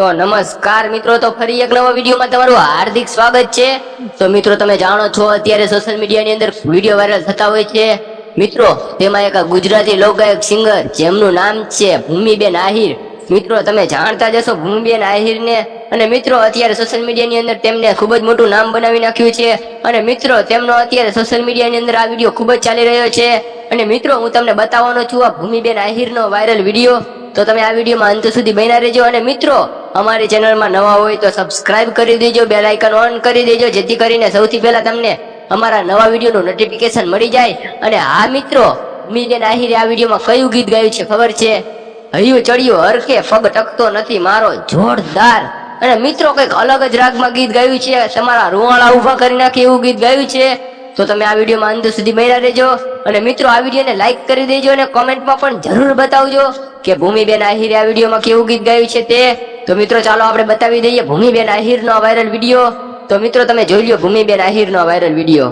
તો નમસ્કાર મિત્રો, તો ફરી એક નવા વિડીયોમાં તમારું હાર્દિક સ્વાગત છે। તો મિત્રો તમે જાણો છો અત્યારે સોશિયલ મીડિયાની અંદર વિડીયો વાયરલ થતા હોય છે મિત્રો, તેમાં એક ગુજરાતી લોકગાયક સિંગર જેમનું નામ છે ભૂમિબેન આહિર। મિત્રો તમે જાણતા જશો ભૂમિબેન આહિરને, અને મિત્રો અત્યારે સોશિયલ મીડિયાની અંદર તેમને ખૂબ જ મોટું નામ બનાવી નાખ્યું છે। અને મિત્રો તેમનો અત્યારે સોશિયલ મીડિયાની અંદર આ વિડીયો ખૂબ જ ચાલી રહ્યો છે। અને મિત્રો હું તમને બતાવવાનો છું આ ભૂમિબેન આહિરનો વાયરલ વિડીયો, તો તમે આ વિડીયોમાં અંત સુધી બન્યા રહેજો। અને મિત્રો અમારી ચેનલમાં નવા હોય તો સબસ્ક્રાઇબ કરી દેજો, બેલ આઇકન ઓન કરી દેજો, જેથી કરીને સૌથી પહેલા તમને અમારા નવા વિડીયોનું નોટિફિકેશન મળી જાય। અને હા મિત્રો, ભૂમિબેન આહિરે આ વિડીયોમાં કયું ગીત ગાયું છે ખબર છે? હૈયું ચડ્યું હરખે પગ ટકતો નથી મારો, જોરદાર। અને મિત્રો કંઈક અલગ જ રાગમાં ગીત ગાયું છે, તમારા રૂવાળા ઉભા કરી નાખે એવું ગીત ગાયું છે। તો તમે આ વિડીયોમાં અંત સુધી બન્યા રહેજો। અને મિત્રો આ વિડીયોને લાઈક કરી દેજો, અને કોમેન્ટમાં પણ જરૂર બતાવજો કે ભૂમિબેન આહિરે આ વિડીયોમાં કેવું ગીત ગાયું છે તે। તો મિત્રો ચાલો આપણે બતાવી દઈએ ભૂમિબેન આહિરનો વાયરલ વિડીયો। તો મિત્રો તમે જોઈ લો ભૂમિબેન આહિરનો વાયરલ વિડીયો।